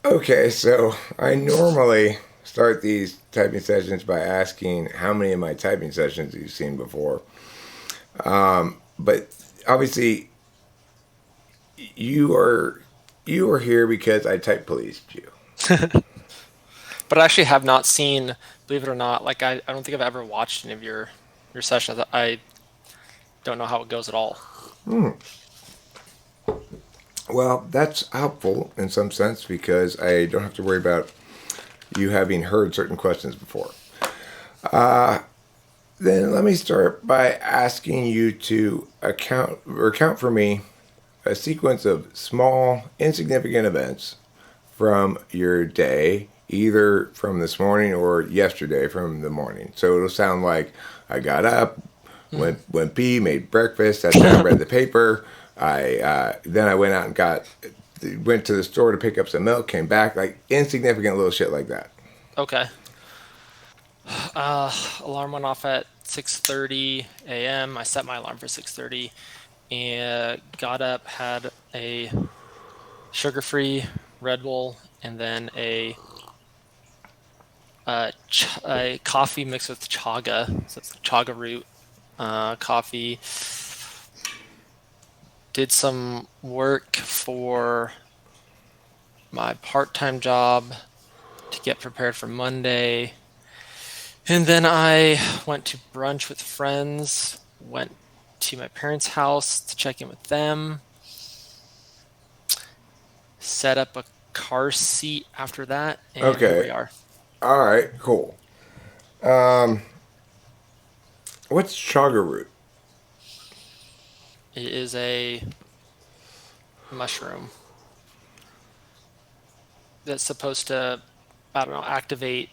Okay, so I normally start these typing sessions by asking how many of my typing sessions you've seen before. But obviously, you are you are here because I type policed you. But I actually have not seen, believe it or not, like I don't think I've ever watched any of your sessions. I don't know how it goes at all. Well, that's helpful in some sense because I don't have to worry about you having heard certain questions before. Then let me start by asking you to account for me a sequence of small, insignificant events from your day, either from this morning or yesterday from the morning. So it'll sound like I got up, went pee, made breakfast, sat down, read the paper. I went out and went to the store to pick up some milk, came back, like insignificant little shit like that. Okay. Alarm went off at 6:30 a.m. I set my alarm for 6:30 and got up, had a sugar-free Red Bull, and then a coffee mixed with chaga. So it's chaga root coffee. Did some work for my part-time job to get prepared for Monday. And then I went to brunch with friends, went to my parents' house to check in with them, set up a car seat after that, and here we Okay. are. All right. Cool. Um, what's chaga root? It is a mushroom that's supposed to, I don't know, activate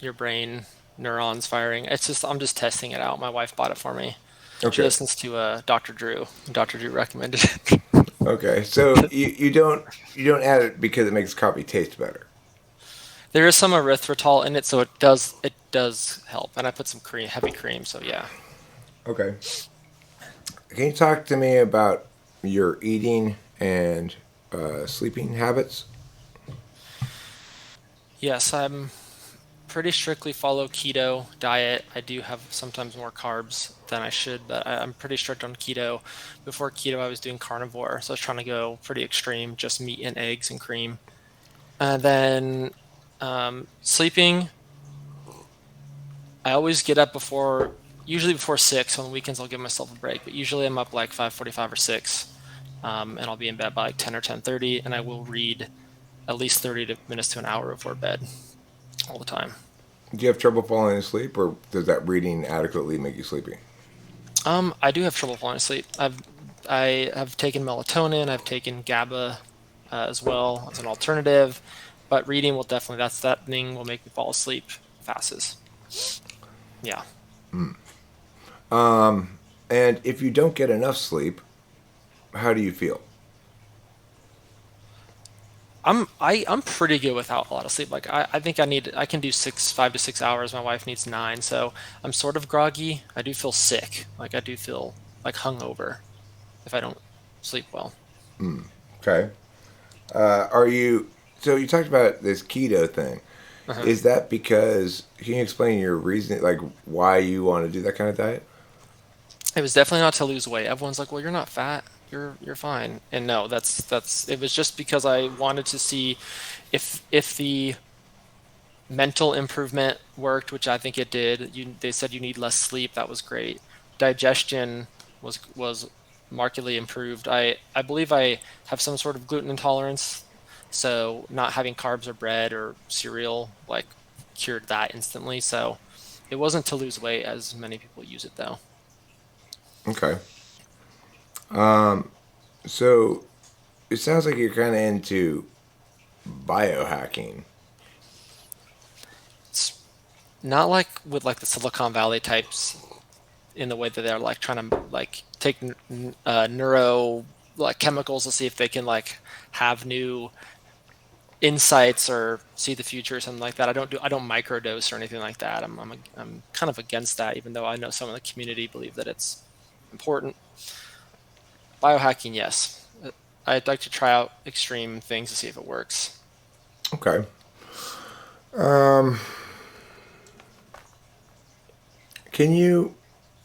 your brain neurons firing. It's just, I'm just testing it out. My wife bought it for me. She Okay. listens to Dr. Drew. Dr. Drew recommended it. Okay. So you don't add it because it makes coffee taste better. There is some erythritol in it, so it does help. And I put some cream, heavy cream, so yeah. Okay. Can you talk to me about your eating and sleeping habits? Yes, I'm pretty strictly follow keto diet. I do have sometimes more carbs than I should, but I'm pretty strict on keto. Before keto, I was doing carnivore, so I was trying to go pretty extreme, just meat and eggs and cream. And then sleeping, I always get up before, usually before 6. On the weekends, I'll give myself a break, but usually I'm up like 5:45 or 6, and I'll be in bed by like 10 or 10:30, and I will read at least 30 minutes to an hour before bed all the time. Do you have trouble falling asleep, or does that reading adequately make you sleepy? I do have trouble falling asleep. I have taken melatonin. I've taken GABA as well as an alternative, but reading will definitely, that thing will make me fall asleep fastest. Yeah. And if you don't get enough sleep, how do you feel? I'm pretty good without a lot of sleep. Like I think I can do 5 to 6 hours. My wife needs 9, so I'm sort of groggy. I do feel sick. Like I do feel like hungover if I don't sleep well. Okay. Are you? So you talked about this keto thing. Uh-huh. Is that because? Can you explain your reason, like why you want to do that kind of diet? It was definitely not to lose weight. Everyone's like, "Well, you're not fat. You're fine." And no, that's it was just because I wanted to see if the mental improvement worked, which I think it did. They said you need less sleep. That was great. Digestion was markedly improved. I believe I have some sort of gluten intolerance, so not having carbs or bread or cereal like cured that instantly. So it wasn't to lose weight as many people use it though. Okay. So it sounds like you're kind of into biohacking. It's not like with like the Silicon Valley types in the way that they're like trying to like take neuro like chemicals to see if they can like have new insights or see the future or something like that. I don't microdose or anything like that. I'm kind of against that, even though I know some of the community believe that it's important. Biohacking, yes. I'd like to try out extreme things to see if it works. Okay. Um, can you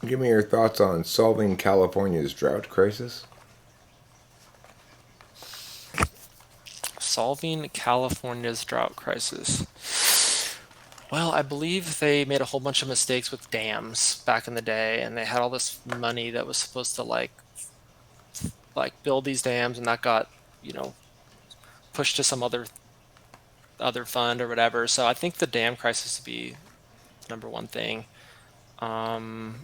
give me your thoughts on solving California's drought crisis? Solving California's drought crisis. Well, I believe they made a whole bunch of mistakes with dams back in the day, and they had all this money that was supposed to like build these dams, and that got, you know, pushed to some other fund or whatever. So I think the dam crisis would be the number one thing. Um,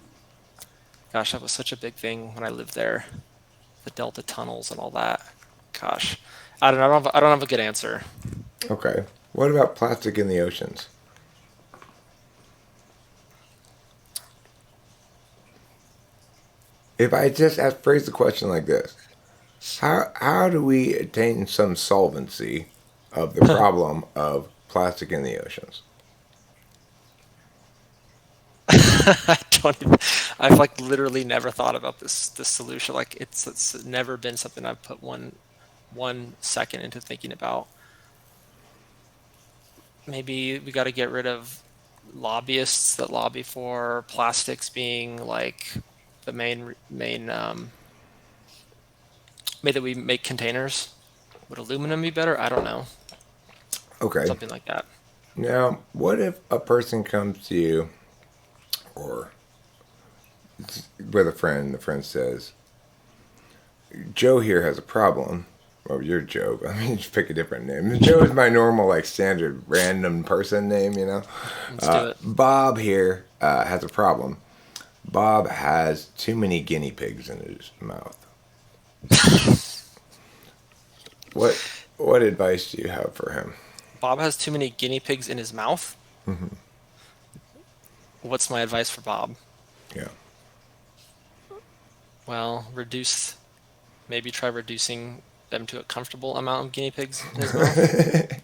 Gosh, that was such a big thing when I lived there. The Delta tunnels and all that. Gosh, I don't know. I don't have a good answer. Okay. What about plastic in the oceans? If I just phrase the question like this, how do we attain some solvency of the problem of plastic in the oceans? I don't even, I've like literally never thought about this solution. Like it's never been something I've put one second into thinking about. Maybe we got to get rid of lobbyists that lobby for plastics being like the main way that we make containers. Would aluminum be better? I don't know. Okay. Something like that. Now, what if a person comes to you or with a friend, the friend says, Joe here has a problem. Well, you're Joe, but I mean, just pick a different name. Joe is my normal, like, standard random person name, you know? Let's do it. Bob here has a problem. Bob has too many guinea pigs in his mouth. What what advice do you have for him? Bob has too many guinea pigs in his mouth. Hmm. What's my advice for Bob? Yeah. Well, maybe try reducing them to a comfortable amount of guinea pigs in his mouth.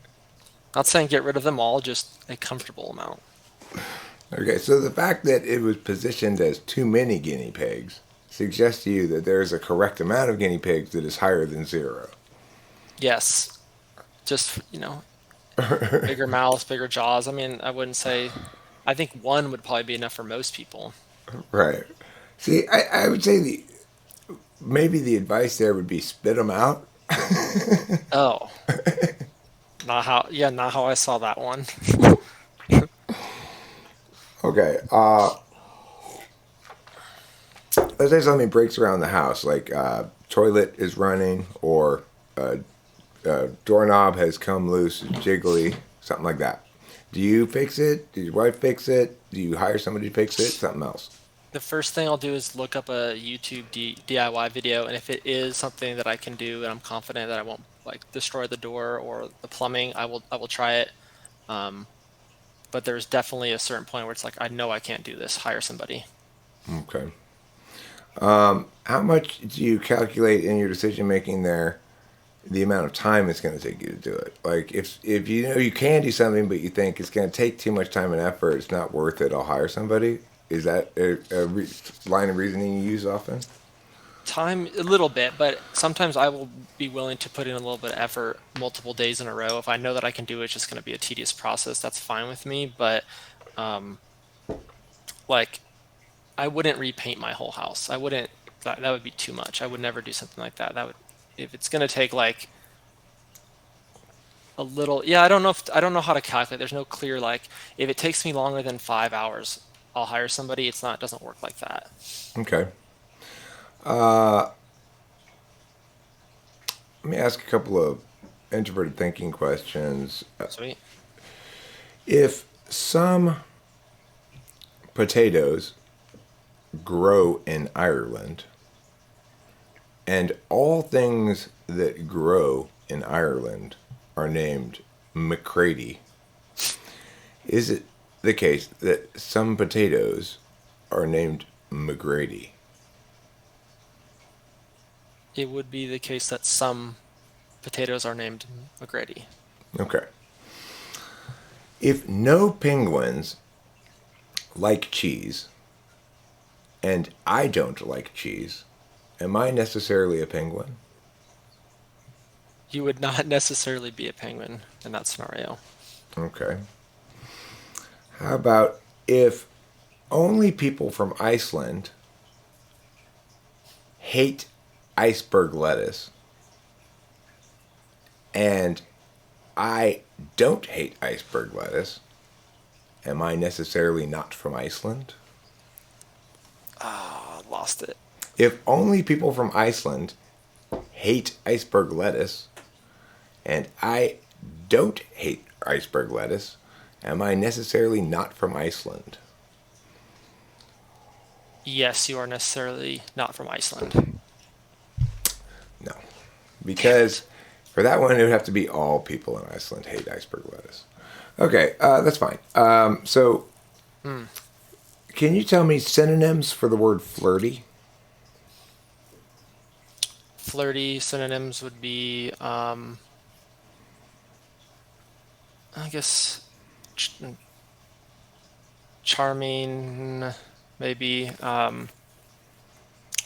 Not saying get rid of them all, just a comfortable amount. Okay, so the fact that it was positioned as too many guinea pigs suggests to you that there is a correct amount of guinea pigs that is higher than zero. Yes, just, bigger mouths, bigger jaws. I mean, I think one would probably be enough for most people. Right. See, I would say maybe the advice there would be spit them out. Oh, not how I saw that one. Okay. Let's say something breaks around the house, like toilet is running or doorknob has come loose, jiggly, something like that. Do you fix it? Did your wife fix it? Do you hire somebody to fix it? Something else. The first thing I'll do is look up a YouTube DIY video, and if it is something that I can do and I'm confident that I won't like destroy the door or the plumbing, I will try it. Um, but there's definitely a certain point where it's like I know I can't do this. Hire somebody. Okay. How much do you calculate in your decision making there the amount of time it's going to take you to do it? Like if you know you can do something but you think it's going to take too much time and effort, it's not worth it. I'll hire somebody. Is that a line of reasoning you use often? Time a little bit, but sometimes I will be willing to put in a little bit of effort multiple days in a row if I know that I can do it. It's just going to be a tedious process. That's fine with me, but um, like I wouldn't repaint my whole house. I wouldn't. That would be too much. I would never do something like that. That would, if it's going to take like a little. Yeah, I don't know how to calculate. There's no clear like if it takes me longer than 5 hours, I'll hire somebody. It's not. It doesn't work like that. Okay. Uh, Let me ask a couple of introverted thinking questions. Sweet. If some potatoes grow in Ireland, and all things that grow in Ireland are named McCready, is it the case that some potatoes are named McGrady? It would be the case that some potatoes are named McGrady. Okay. If no penguins like cheese, and I don't like cheese, am I necessarily a penguin? You would not necessarily be a penguin in that scenario. Okay. How about if only people from Iceland hate iceberg lettuce and I don't hate iceberg lettuce? Am I necessarily not from Iceland? Ah, lost it. If only people from Iceland hate iceberg lettuce and I don't hate iceberg lettuce, am I necessarily not from Iceland? Yes, you are necessarily not from Iceland. No. Damn Because it. for that one, it would have to be all people in Iceland hate iceberg lettuce. Okay, that's fine. So, Hmm. can you tell me synonyms for the word flirty? Flirty synonyms would be, I guess, ch- charming, maybe,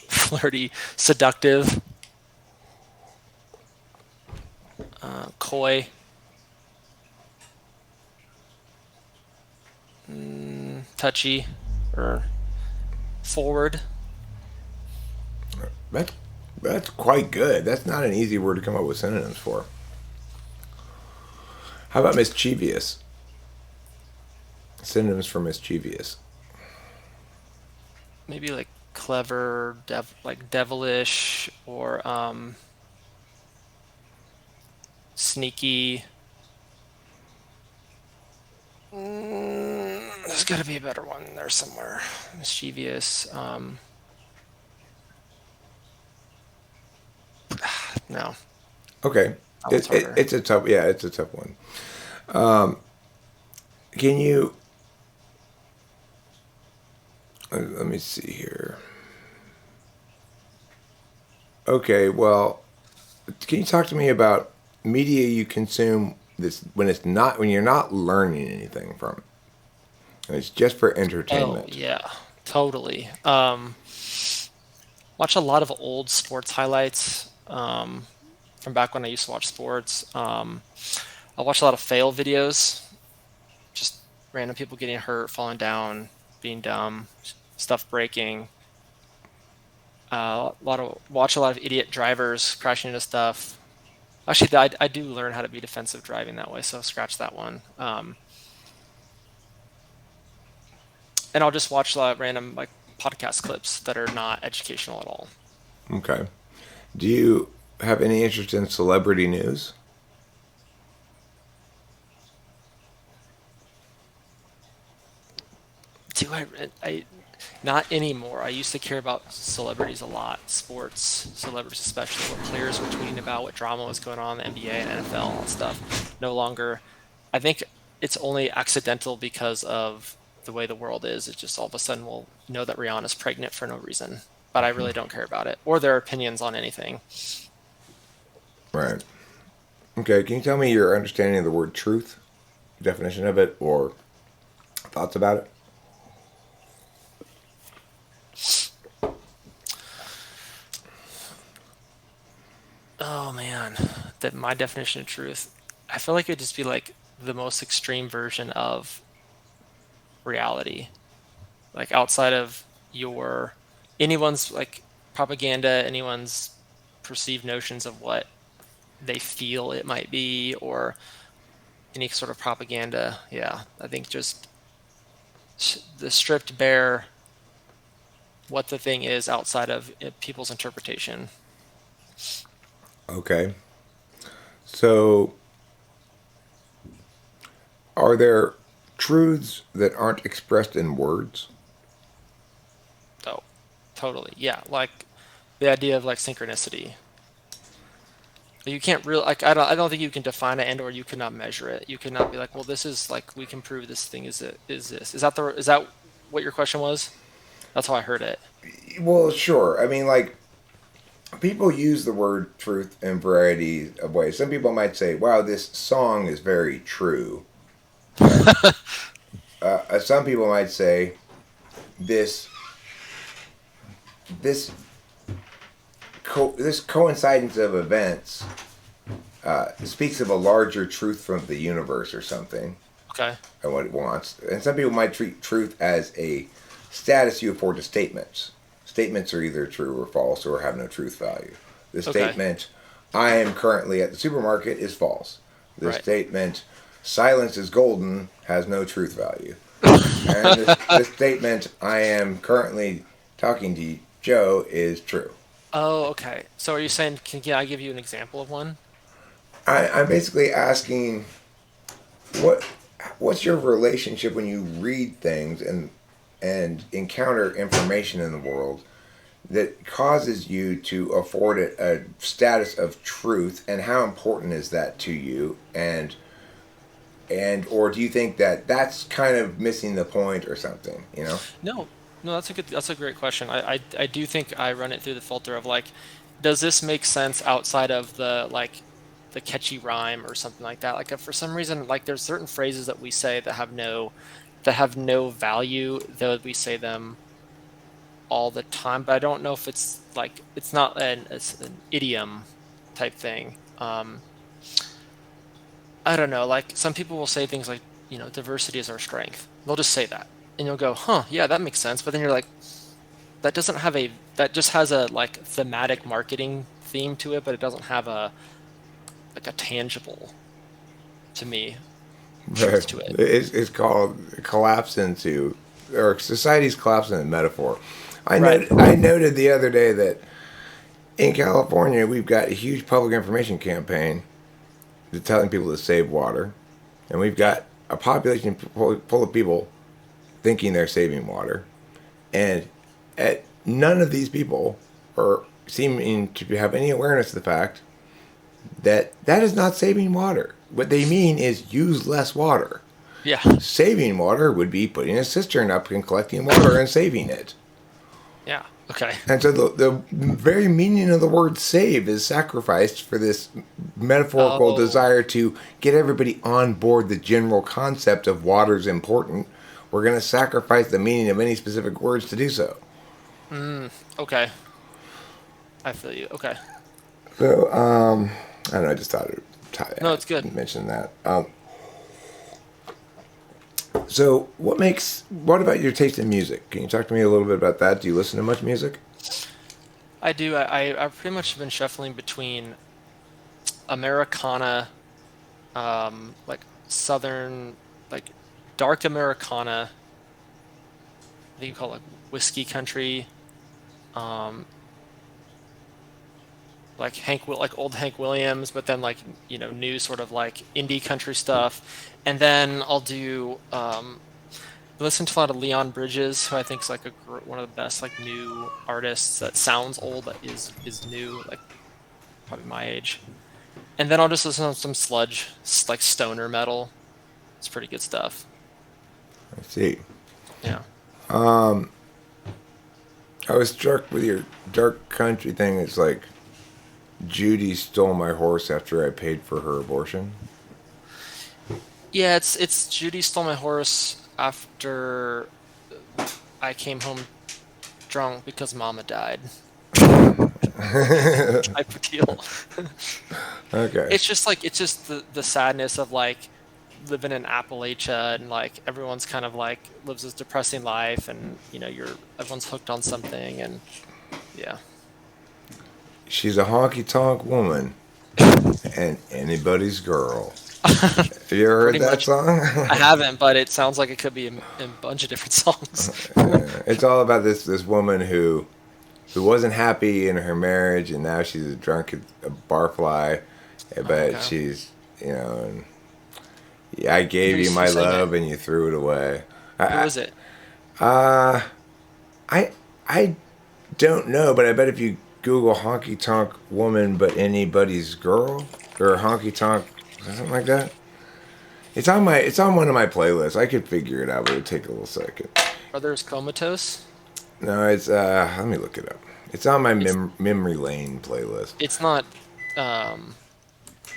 flirty, seductive, coy, touchy, or forward. That's that's quite good. That's not an easy word to come up with synonyms for. How about mischievous? Synonyms for mischievous. Maybe like clever, like devilish, or sneaky. There's got to be a better one in there somewhere. Mischievous. No, Okay, that one's harder. it's a tough. Yeah, it's a tough one. Can you? Let me see here. Okay, well, can you talk to me about media you consume this when you're not learning anything from it? And it's just for Oh entertainment. yeah, totally. Watch a lot of old sports highlights from back when I used to watch sports. I watch a lot of fail videos, just random people getting hurt, falling down, being dumb, stuff breaking. Watch a lot of idiot drivers crashing into stuff. Actually, I do learn how to be defensive driving that way, so scratch that one. And I'll just watch a lot of random like podcast clips that are not educational at all. Okay. Do you have any interest in celebrity news? Do I not anymore. I used to care about celebrities a lot, sports celebrities especially, what players were tweeting about, what drama was going on in the NBA and NFL, all that stuff. No longer. I think it's only accidental because of the way the world is. It just all of a sudden we'll know that Rihanna's pregnant for no reason, but I really don't care about it or their opinions on anything. Right. Okay. Can you tell me your understanding of the word truth, definition of it, or thoughts about it? Oh man, that my definition of truth. I feel like it'd just be like the most extreme version of reality. Like outside of your anyone's like propaganda, anyone's perceived notions of what they feel it might be, or any sort of propaganda. Yeah, I think just the stripped bare what the thing is outside of people's interpretation. Okay. So, are there truths that aren't expressed in words? Oh, totally. Yeah, like the idea of like synchronicity. You can't really like I don't think you can define it and or you cannot measure it. You cannot be like, well, this is like we can prove this thing is this. Is that what your question was? That's how I heard it. Well, sure. I mean, like, people use the word truth in variety of ways. Some people might say, wow, this song is very true. Right? Some people might say, this this this coincidence of events speaks of a larger truth from the universe or something, Okay. and what it wants. And some people might treat truth as a status you afford to statements. Statements are either true or false or have no truth value. The Okay. statement, I am currently at the supermarket, is false. The Right. statement, silence is golden, has no truth value. And the statement, I am currently talking to Joe, is true. Oh, okay. So are you saying, can I give you an example of one? I'm basically asking what what's your relationship when you read things and encounter information in the world that causes you to afford it a status of truth, and how important is that to you, and or do you think that that's kind of missing the point or something, you know? No, no, that's a great question. I do think I run it through the filter of like, does this make sense outside of the like the catchy rhyme or something like that? Like if for some reason, like there's certain phrases that we say that have no value, though we say them all the time, but I don't know if it's like it's an idiom type thing. I don't know. Like some people will say things like, diversity is our strength. They'll just say that, and you'll go, "Huh, yeah, that makes sense." But then you're like, that just has a like thematic marketing theme to it, but it doesn't have a like a tangible to me truth to it. It's called collapse into, or society's collapse into metaphor. Right. I noted the other day that in California we've got a huge public information campaign telling people to save water, and we've Yeah. got a population full of people thinking they're saving water, and none of these people are seeming to have any awareness of the fact that that is not saving water. What they mean is use less water. Yeah. Saving water would be putting a cistern up and collecting water and saving it. Yeah. Okay. And so the very meaning of the word save is sacrificed for this metaphorical Oh. desire to get everybody on board the general concept of water's important. We're going to sacrifice the meaning of any specific words to do so. Okay. I feel you. Okay. So, I don't know, I just thought No, it's good. I'd mention that. So, what about your taste in music? Can you talk to me a little bit about that? Do you listen to much music? I do. I've pretty much been shuffling between Americana, like Southern, like dark Americana. I think you call it like whiskey country, um, like old Hank Williams, but then like new sort of like indie country stuff, and then I'll do listen to a lot of Leon Bridges, who I think is like one of the best like new artists that sounds old but is new, like probably my age. And then I'll just listen to some sludge, like stoner metal. It's pretty good stuff. I see. Yeah. I was struck with your dark country thing. It's like Judy stole my horse after I paid for her abortion. Yeah, it's Judy stole my horse after I came home drunk because Mama died. Type of deal. Okay. It's just the sadness of like living in Appalachia and like everyone's kind of like lives this depressing life and everyone's hooked on something and yeah. She's a honky tonk woman and anybody's girl. Have you ever heard Pretty that much. song? I haven't, but it sounds like it could be in a bunch of different songs. It's all about this woman who wasn't happy in her marriage, and now she's a drunk, a barfly, Oh, but okay. she's, and yeah, I gave you Who my sang it? love and you threw it away. Who I is it? uh I I don't know, but I bet if you Google honky tonk woman but anybody's girl, or honky tonk something like that, it's on one of my playlists. I could figure it out, but it'd take a little second. Brothers Comatose? No, it's let me look it up. It's on my It's memory lane playlist. it's not um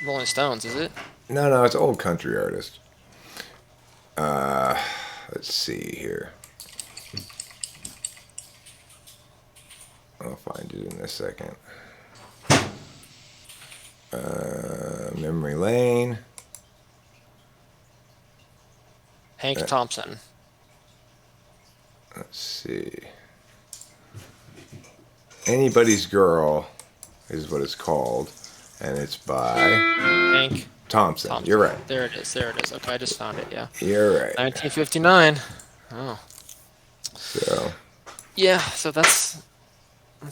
Rolling Stones, is it? No, it's an old country artist. Let's see here. I'll find it in a second. Memory lane. Hank Thompson. Let's see. Anybody's Girl is what it's called, and it's by Hank Thompson. Thompson. You're right. There it is. There it is. Okay, I just found it. Yeah. You're right. 1959. Oh. So Yeah. So that's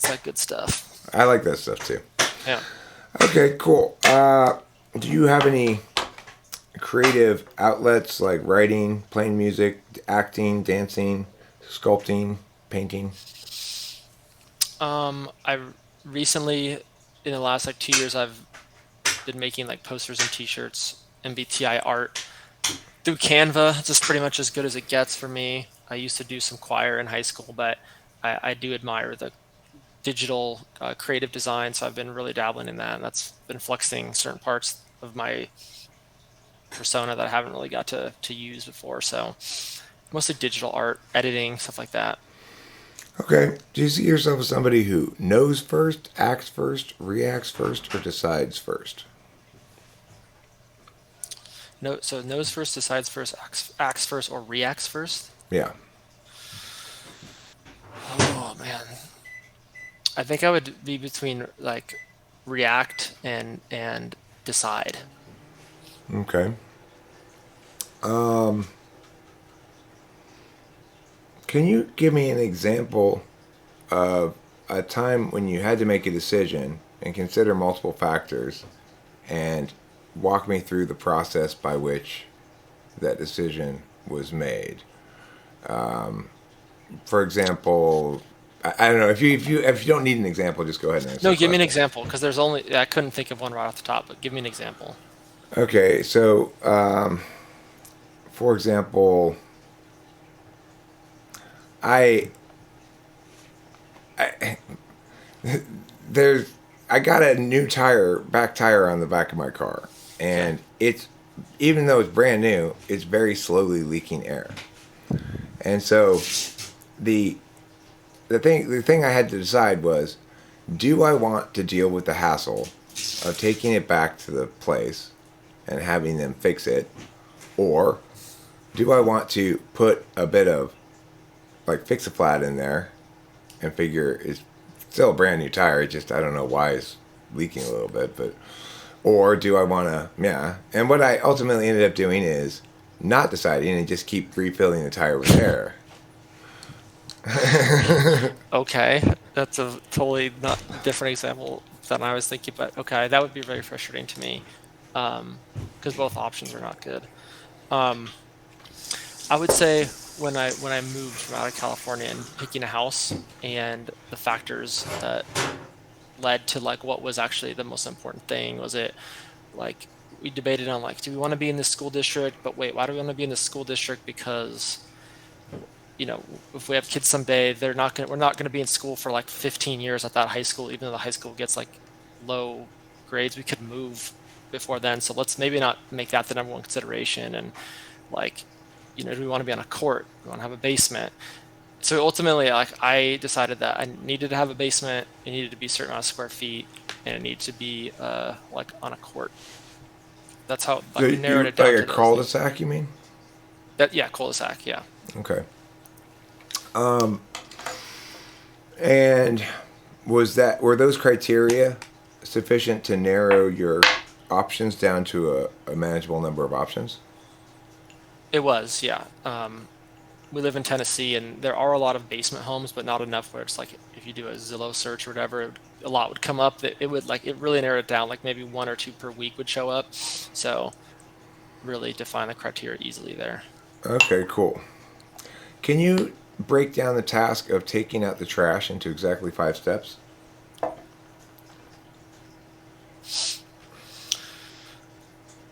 that good stuff. I like that stuff too. Yeah. Okay, cool. Do you have any creative outlets like writing, playing music, acting, dancing, sculpting, painting? I recently, in the last like 2 years, I've been making like posters and T-shirts, MBTI art through Canva. It's just pretty much as good as it gets for me. I used to do some choir in high school, but I do admire the digital creative design, so I've been really dabbling in that, and that's been flexing certain parts of my persona that I haven't really got to use before. So mostly digital art, editing, stuff like that. Okay. Do you see yourself as somebody who knows first, acts first, reacts first, or decides first? No, so knows first, decides first, acts first, or reacts first. Yeah. Oh man, I think I would be between like react and decide. Okay. Can you give me an example of a time when you had to make a decision and consider multiple factors and walk me through the process by which that decision was made? For example, I don't know if you don't need an example, just go ahead and answer No, the give me an question. example because there's only I couldn't think of one right off the top, but give me an example. Okay, so for example, I, I there's I got a new back tire on the back of my car, Okay. and it's even though it's brand new, it's very slowly leaking air. And so the the thing I had to decide was, do I want to deal with the hassle of taking it back to the place and having them fix it, or do I want to put a bit of like fix a flat in there and figure it's still a brand new tire. It just I don't know why it's leaking a little bit, but or do I want to yeah? And what I ultimately ended up doing is not deciding and just keep refilling the tire with air. Okay, that's a totally not different example than I was thinking, but okay, that would be very frustrating to me because both options are not good. Um, I would say when I moved from out of California and picking a house and the factors that led to like what was actually the most important thing was it like we debated on like do we want to be in this school district, but wait, why do we want to be in this school district? Because if we have kids someday, we're not going to be in school for like 15 years at that high school, even though the high school gets like low grades. We could move before then, so let's maybe not make that the number one consideration. And like, do we want to be on a court? Do we want to have a basement? So ultimately, like I decided that I needed to have a basement. It needed to be a certain amount of square feet, and it needed to be like on a court. That's how So like we narrowed you it like down a to those things. cul-de-sac, you mean? That yeah, cul-de-sac. Yeah. Okay. And were those criteria sufficient to narrow your options down to a manageable number of options? It was, yeah. We live in Tennessee, and there are a lot of basement homes, but not enough where it's like if you do a Zillow search or whatever, a lot would come up. That it would like it really narrowed it down. Like maybe one or two per week would show up. So really define the criteria easily there. Okay, cool. Can you break down the task of taking out the trash into exactly 5 steps?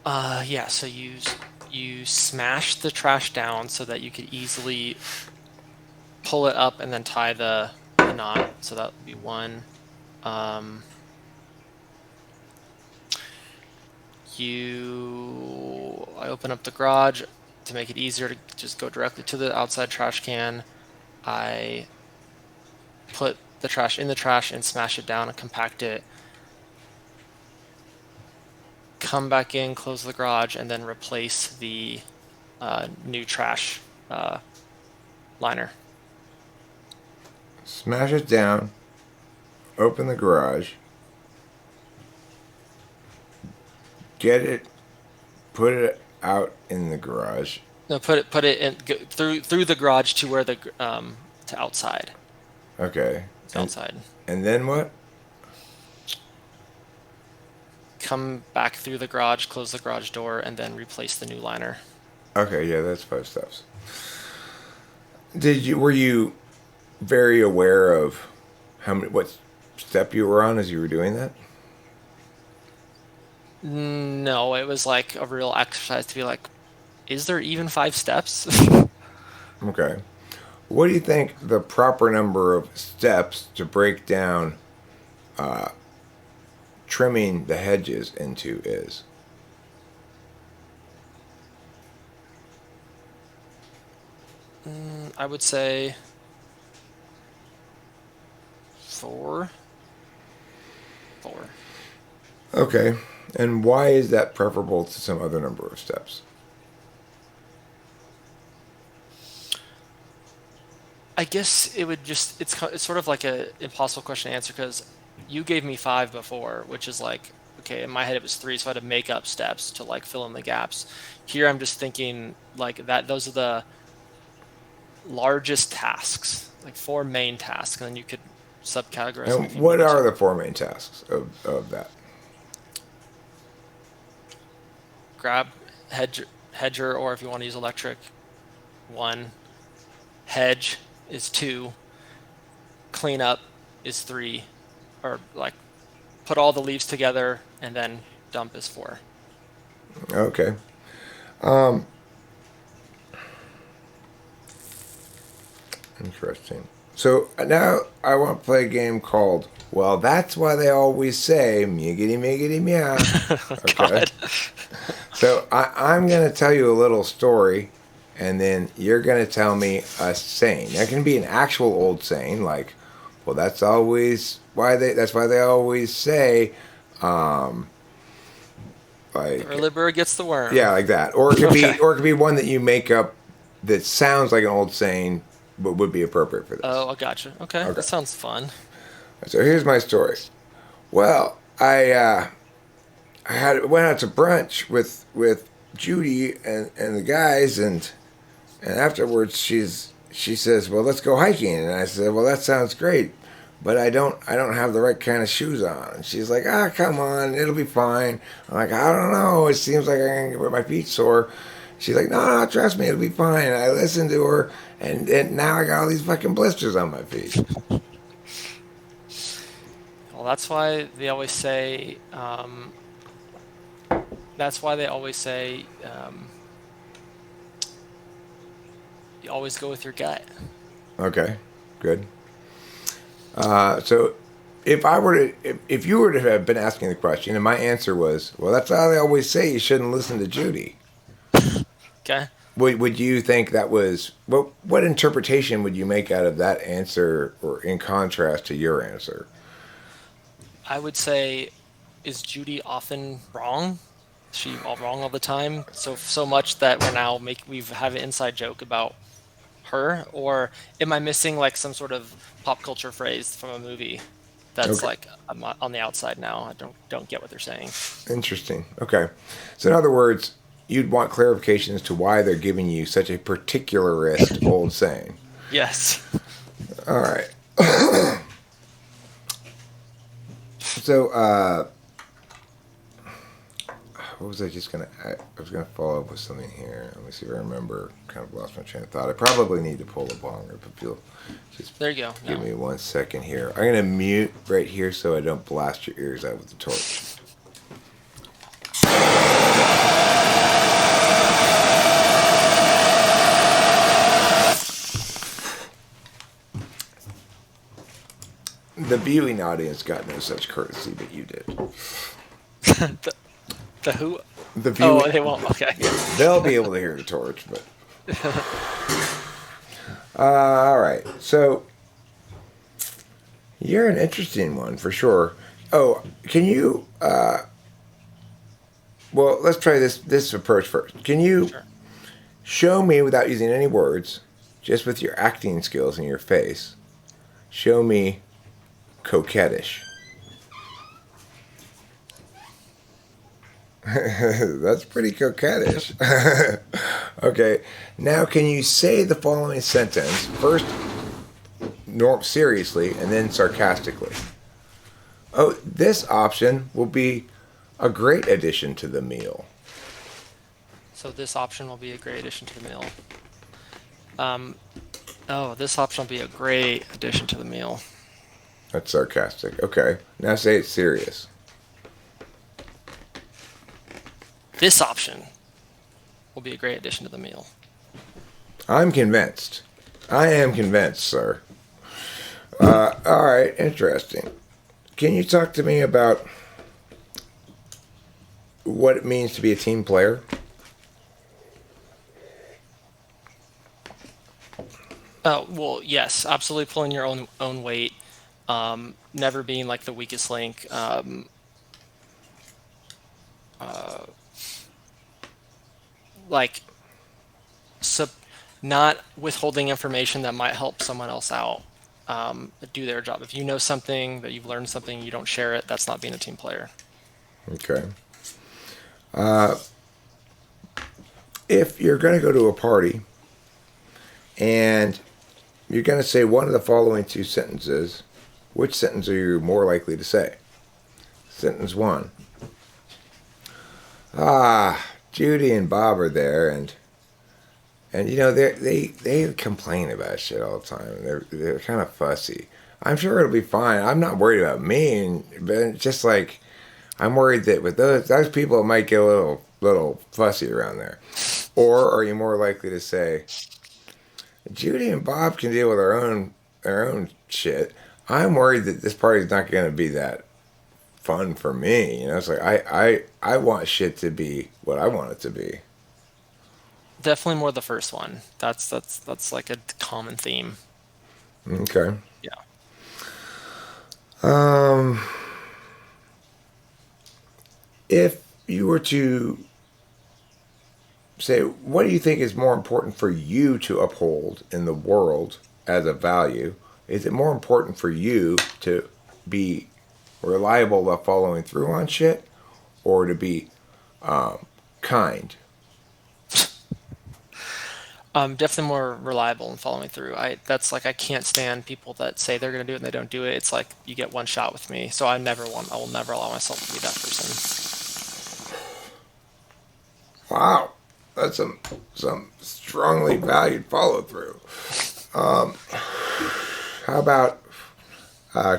Yeah. So you smash the trash down so that you could easily pull it up and then tie the knot. So that would be one. Um, I open up the garage to make it easier to just go directly to the outside trash can. I put the trash in the trash and smash it down and compact it come back in, close the garage, and then replace the new trash liner. Smash it down, open the garage, get it, put it out in the garage. No, put it in through the garage to where the to outside. Okay. To outside. And then what? Come back through the garage, close the garage door, and then replace the new liner. Okay, yeah, that's 5 steps. Were you very aware of what step you were on as you were doing that? No, it was like a real exercise to be like, is there even 5 steps? Okay. What do you think the proper number of steps to break down trimming the hedges into is? I would say 4. 4. Okay. And why is that preferable to some other number of steps? I guess it would just it's sort of like a impossible question to answer because you gave me 5 before, which is like okay, in my head it was 3, so I had to make up steps to like fill in the gaps. Here I'm just thinking like that those are the largest tasks, like 4 main tasks, and then you could subcategorize them if And you what needed are to. the 4 main tasks of that? Grab hedger, or if you want to use electric, 1. Hedge is 2. Clean up is 3. Or like put all the leaves together and then dump is 4. Okay. Interesting. So now I want to play a game called, well, that's why they always say, miggity, miggity, meow. Okay. God. So I'm going to tell you a little story, and then you're going to tell me a saying. That can be an actual old saying, like, well, that's why they always say, The like, early bird gets the worm. yeah, like that. Or it could Okay. be one that you make up that sounds like an old saying, but would be appropriate for this. Oh, I gotcha. Okay, Okay. that sounds fun. So here's my story. Well, I went out to brunch with Judy and the guys, and afterwards she says, well, let's go hiking, and I said, well, that sounds great, but I don't have the right kind of shoes on. And she's like, come on, it'll be fine. I'm like, I don't know, it seems like I'm gonna get my feet sore. She's like, no, trust me, it'll be fine. I listened to her, and now I got all these fucking blisters on my feet. Well, that's why they always say. That's why they always say you always go with your gut. Okay, good. So if you were to have been asking the question, and my answer was, well, that's how they always say, you shouldn't listen to Judy. Okay. Would you think that was what interpretation would you make out of that answer, or in contrast to your answer? I would say, is Judy often wrong? Is she all wrong all the time? So much that we have an inside joke about her, or am I missing like some sort of pop culture phrase from a movie that's Okay, like I'm on the outside now? I don't get what they're saying. interesting. Okay, so in other words, you'd want clarification as to why they're giving you such a particularist old saying. Yes. All right. So, what was I just gonna? I was gonna follow up with something here. Let me see if I remember. Kind of lost my train of thought. I probably need to pull a bonger, but you'll just There you go. give No. me 1 second here. I'm gonna mute right here so I don't blast your ears out with the torch. The viewing audience got no such courtesy, but you did. The who? The Oh, viewing, they won't. Okay. they'll be able to hear the torch, but all right. So you're an interesting one for sure. Oh, can you Well, let's try this approach first. Can you Sure. show me without using any words, just with your acting skills and your face? Show me coquettish. That's pretty coquettish. Okay, now can you say the following sentence first, seriously, and then sarcastically? Oh, this option will be a great addition to the meal. So this option will be a great addition to the meal. Um, oh, this option will be a great addition to the meal. That's sarcastic. Okay, now say it's serious. This option will be a great addition to the meal. I'm convinced. I am convinced, sir. All right, interesting. Can you talk to me about what it means to be a team player? Oh, well, yes, absolutely pulling your own weight, never being like the weakest link, like sub, not withholding information that might help someone else out, do their job. If you know something that you've learned something, you don't share it. That's not being a team player. Okay. If you're going to go to a party and you're going to say one of the following two sentences, which sentence are you more likely to say? Sentence one. Ah, Judy and Bob are there, and you know they complain about shit all the time. They're kind of fussy. I'm sure it'll be fine. I'm not worried about me, but it's just like I'm worried that with those people, it might get a little fussy around there. Or are you more likely to say, Judy and Bob can deal with their own shit. I'm worried that this party's not going to be that fun for me. You know, it's like I want shit to be what I want it to be. Definitely more the first one. That's like a common theme. Okay. Yeah. Um, if you were to say, what do you think is more important for you to uphold in the world as a value? Is it more important for you to be reliable about following through on shit, or to be kind? Definitely more reliable in following through. That's like I can't stand people that say they're gonna do it and they don't do it. It's like you get one shot with me. So I will never allow myself to be that person. Wow, that's some strongly valued follow through. How about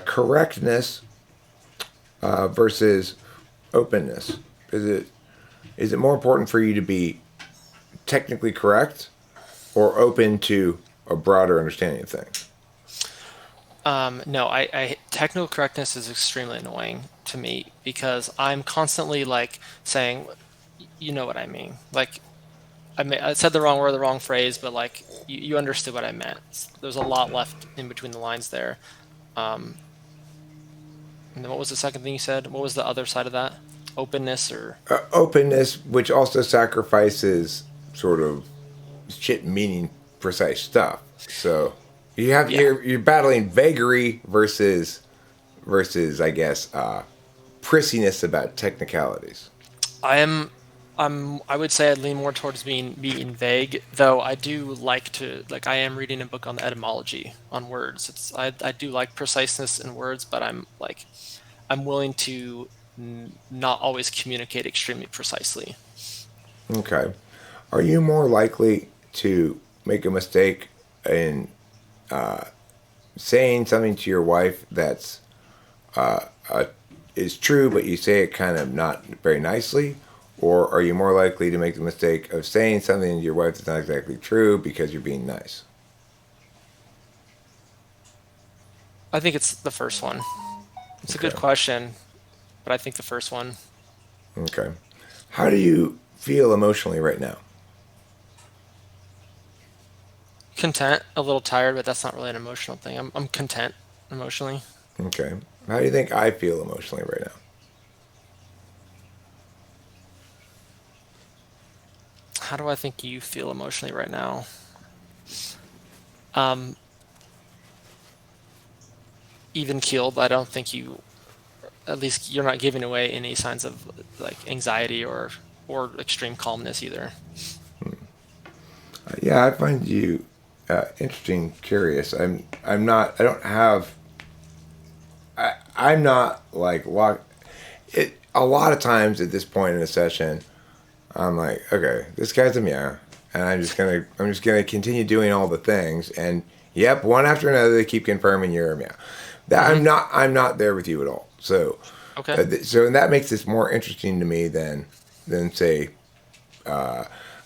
correctness versus openness? Is it more important for you to be technically correct or open to a broader understanding of things? No, I technical correctness is extremely annoying to me because I'm constantly like saying, you know what I mean. Like I said the wrong word, the wrong phrase, but like you understood what I meant. There's a lot left in between the lines there. Um, and then what was the second thing you said? What was the other side of that? Openness or Openness, which also sacrifices sort of shit meaning precise stuff. So yeah. you're battling vagary versus I guess prissiness about technicalities. I am I would say I'd lean more towards being vague, though I do like to like I am reading a book on the etymology on words. I do like preciseness in words, but I'm willing to not always communicate extremely precisely. Okay. Are you more likely to make a mistake in saying something to your wife that's uh, is true, but you say it kind of not very nicely? Or are you more likely to make the mistake of saying something to your wife that's not exactly true because you're being nice? I think it's the first one. It's a good Okay. question, but I think the first one. Okay. How do you feel emotionally right now? Content, a little tired, but that's not really an emotional thing. I'm content emotionally. Okay. How do you think I feel emotionally right now? How do I think you feel emotionally right now? Um, Even keeled. I don't think you, at least you're not giving away any signs of like anxiety or extreme calmness either. Yeah, I find you interesting, curious. I'm not. I don't have. I'm not like lock. It a lot of times at this point in a session, I'm like, okay, this guy's a meow, and I'm just gonna continue doing all the things, and yep, one after another, they keep confirming you're a meow. That Hmm. I'm not there with you at all. So, Okay. so and that makes this more interesting to me than say,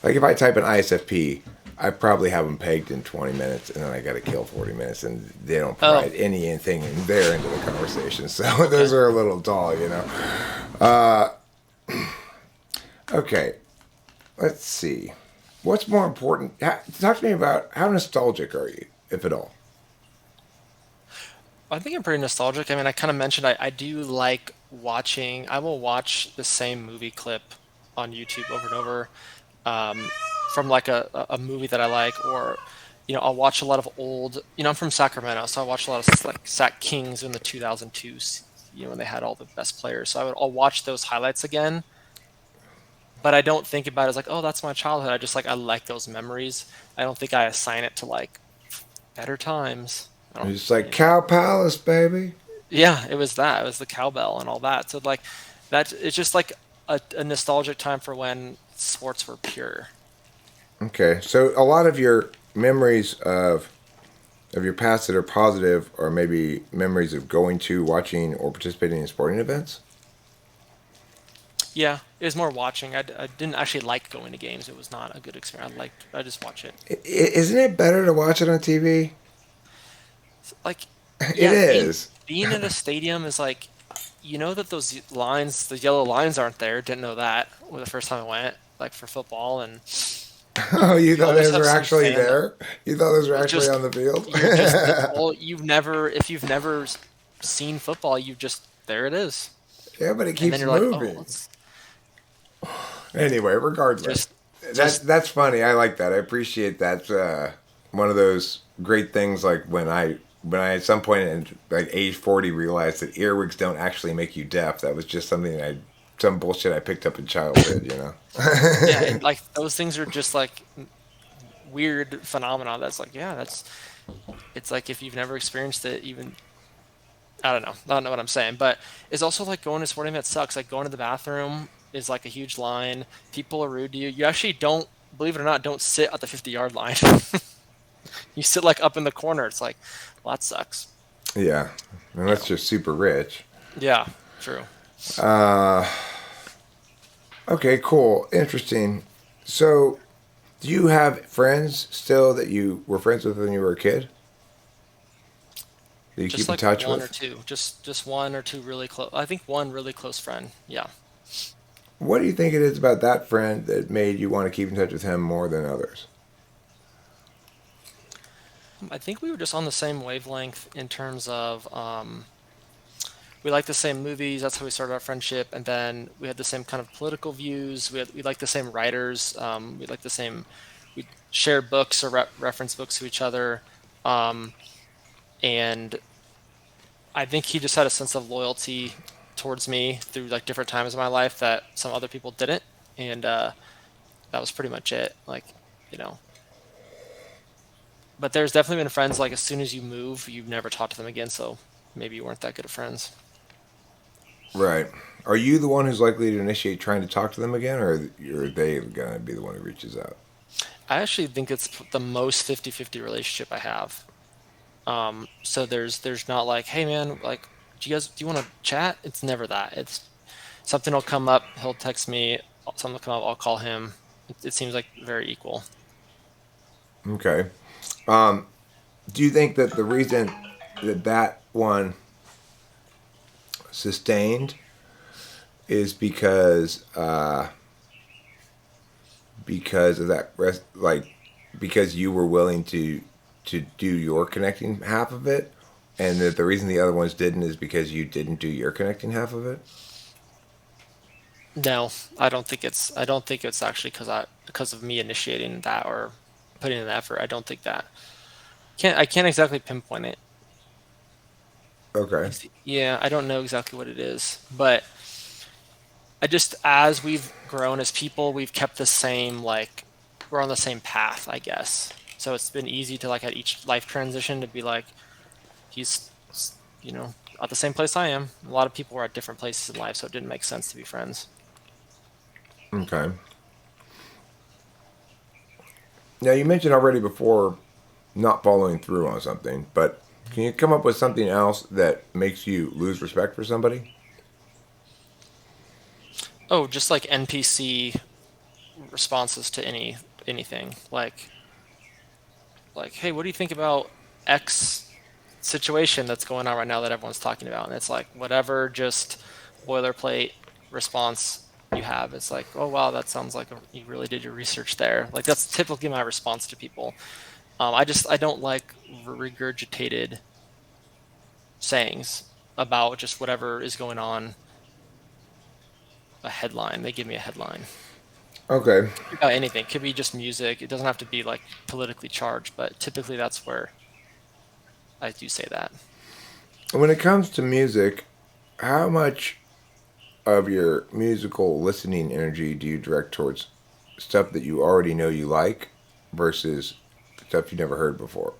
like if I type an ISFP, I probably have them pegged in 20 minutes, and then I got to kill 40 minutes, and they don't Oh, provide anything in there into the conversation. So okay. those are a little dull. Okay, let's see. What's more important? Talk to me about how nostalgic are you, if at all? I think I'm pretty nostalgic. I mean, I kind of mentioned I do like watching, I will watch the same movie clip on YouTube over and over, from like a movie that I like, or, I'll watch a lot of old, I'm from Sacramento, so I watch a lot of like Sac Kings in the 2002s, when they had all the best players. So I'll watch those highlights again, but I don't think about it as like, oh, that's my childhood. I just like, I like those memories. I don't think I assign it to like better times. I don't, It's just like you know. Cow Palace, baby. Yeah, it was that. It was the cowbell and all that. So like that it's just like a nostalgic time for when sports were pure. Okay, so a lot of your memories of your past that are positive are maybe memories of going to, watching, or participating in sporting events. Yeah, it was more watching. I didn't actually like going to games. It was not a good experience. I just watch it. Isn't it better to watch it on TV? Like, It yeah, being is. being in a stadium is like, that those lines, the yellow lines aren't there. Didn't know that the first time I went, like for football, and Oh, you you thought always those have were some actually fan that there? You thought those were actually just on the field? you're just well, if you've never seen football, you just there it is, Yeah, but it and then keeps you're like, oh, moving. let's Anyway, regardless, just that just that's funny. I like that. I appreciate that. One of those great things, like when I at some point in like age 40 realized that earwigs don't actually make you deaf. That was just some bullshit I picked up in childhood. yeah, and like those things are just like weird phenomena. That's like, yeah, that's it's like if you've never experienced it, even I don't know what I'm saying, but it's also like going to a sporting event sucks. Like going to the bathroom is like a huge line. People are rude to you. You actually don't, believe it or not, don't sit at the 50-yard line. You sit like up in the corner. It's like, well, that sucks. Yeah, You unless know. you're super rich. Yeah, true. Okay, cool, interesting. So, do you have friends still that you were friends with when you were a kid that you Just keep in like touch one or with? two. Just one or two really close. I think one really close friend. Yeah. What do you think it is about that friend that made you want to keep in touch with him more than others? I think we were just on the same wavelength in terms of we liked the same movies. That's how we started our friendship, and then we had the same kind of political views. We liked the same writers. We liked the same. We shared books or reference books to each other, um, and I think he just had a sense of loyalty towards me through like different times of my life that some other people didn't, and that was pretty much it. Like, you know. But there's definitely been friends like as soon as you move, you've never talked to them again. So maybe you weren't that good of friends. Right. Are you the one who's likely to initiate trying to talk to them again, or are they going to be the one who reaches out? I actually think it's the most 50-50 relationship I have. So there's not like, hey man, like, do you want to chat? It's never that. It's something will come up, he'll text me, something will come up, I'll call him. It seems like very equal. Okay. Do you think that the reason that one sustained is because of that rest, like because you were willing to do your connecting half of it, and that the reason the other ones didn't is because you didn't do your connecting half of it? No, I don't think it's actually because of me initiating that or putting in the effort. I don't think that. I can't exactly pinpoint it. Okay. Yeah, I don't know exactly what it is, but I just as we've grown as people, we've kept the same like we're on the same path, I guess. So it's been easy to like at each life transition to be like he's you know at the same place I am. A lot of people were at different places in life, so it didn't make sense to be friends. Okay. Now, you mentioned already before not following through on something, but can you come up with something else that makes you lose respect for somebody? Oh, just like NPC responses to anything. Like, hey, what do you think about X situation that's going on right now that everyone's talking about? And it's like whatever just boilerplate response you have. It's like, oh wow, that sounds like you really did your research there. Like that's typically my response to people. I don't like regurgitated sayings about just whatever is going on. A headline. They give me a headline. Okay. About anything. It could be just music. It doesn't have to be like politically charged, but typically that's where I do say that. When it comes to music, how much of your musical listening energy do you direct towards stuff that you already know you like versus stuff you never heard before?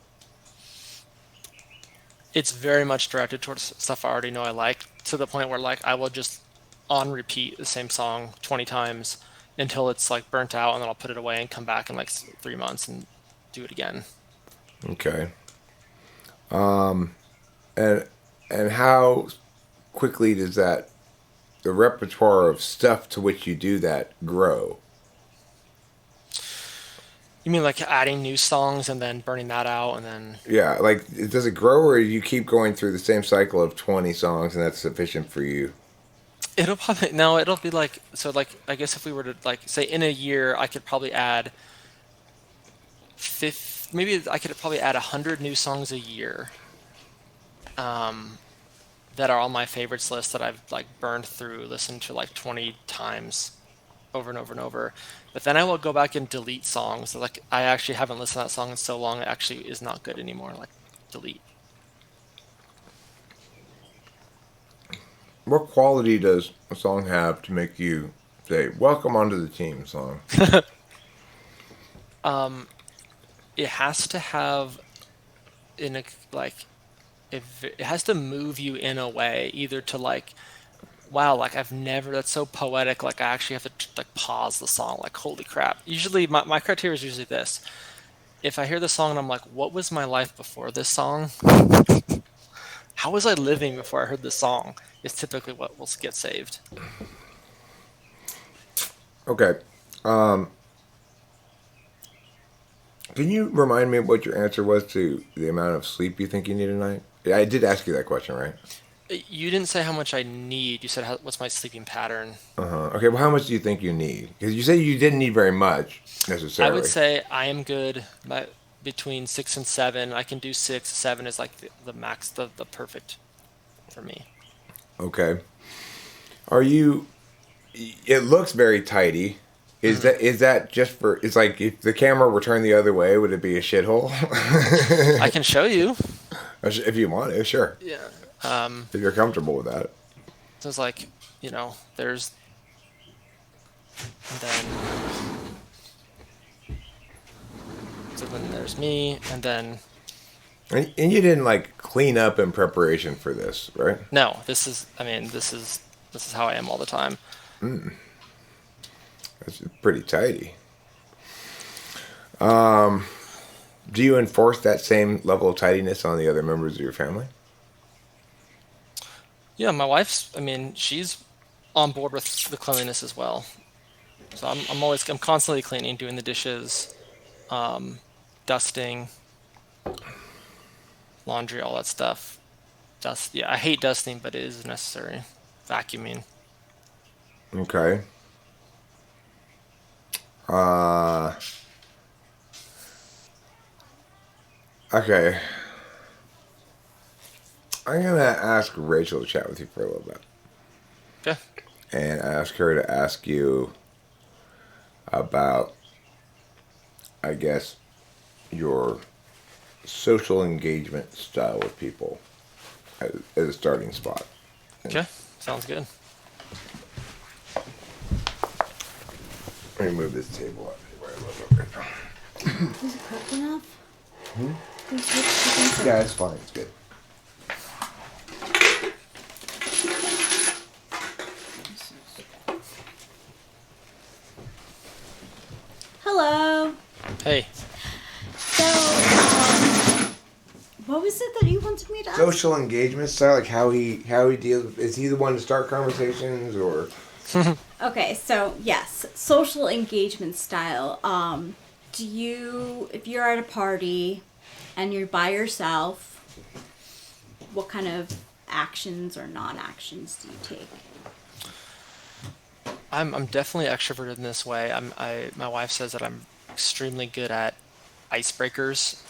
It's very much directed towards stuff I already know I like, to the point where like I will just on repeat the same song 20 times until it's like burnt out, and then I'll put it away and come back in like 3 months and do it again. Okay. And how quickly does that the repertoire of stuff to which you do that grow? You mean like adding new songs and then burning that out and then Yeah, like does it grow or you keep going through the same cycle of 20 songs and that's sufficient for you? it'll probably no, it'll be like so like I guess if we were to like say in a year I could probably add maybe I could probably add 100 new songs a year that are on my favorites list that I've like burned through, listened to like 20 times over and over and over. But then I will go back and delete songs. Like I actually haven't listened to that song in so long, it actually is not good anymore. Like delete. What quality does a song have to make you say, "Welcome onto the team"? Song. It has to have in a like if it has to move you in a way, either to like wow, like I've never that's so poetic, like I actually have to like pause the song, like holy crap. Usually my criteria is usually this. If I hear the song and I'm like, what was my life before this song? How was I living before I heard this song? Is typically what will get saved. Okay. Um, can you remind me what your answer was to the amount of sleep you think you need a night? Yeah, I did ask you that question, right? You didn't say how much I need. You said what's my sleeping pattern. Okay, well, how much do you think you need? Because you say you didn't need very much I would necessarily. say I am good between 6 and 7. I can do 6. 7 is like the max, the perfect for me. Okay. Are you? It looks very tidy. Mhm. Is that just for? It's like if the camera were turned the other way, would it be a shithole? I can show you. If you want to, sure. Yeah. If you're comfortable with that. So it's like, there's and then so then there's me, and then And you didn't like clean up in preparation for this, right? no, I mean, this is how I am all the time. That's pretty tidy. Do you enforce that same level of tidiness on the other members of your family? Yeah, my wife's, I mean, she's on board with the cleanliness as well. So I'm constantly cleaning, doing the dishes, dusting, laundry, all that stuff. Yeah, I hate dusting, but it is necessary. Vacuuming. Okay. Uh, okay. I'm gonna ask Rachel to chat with you for a little bit. Okay. and ask her to ask you about, I guess, your social engagement style with people as a starting spot. And Okay, sounds good. let me move this table up where I live. Is it cooked enough? Is it chicken Yeah, it's fine. It's good. Hello. Hey, So, what was it that you wanted me to ask? Social engagement style, like how he deals. Is he the one to start conversations, or Okay, so yes, social engagement style. Do you, if you're at a party and you're by yourself, what kind of actions or non-actions do you take? I'm definitely extroverted in this way. My wife says that I'm extremely good at icebreakers.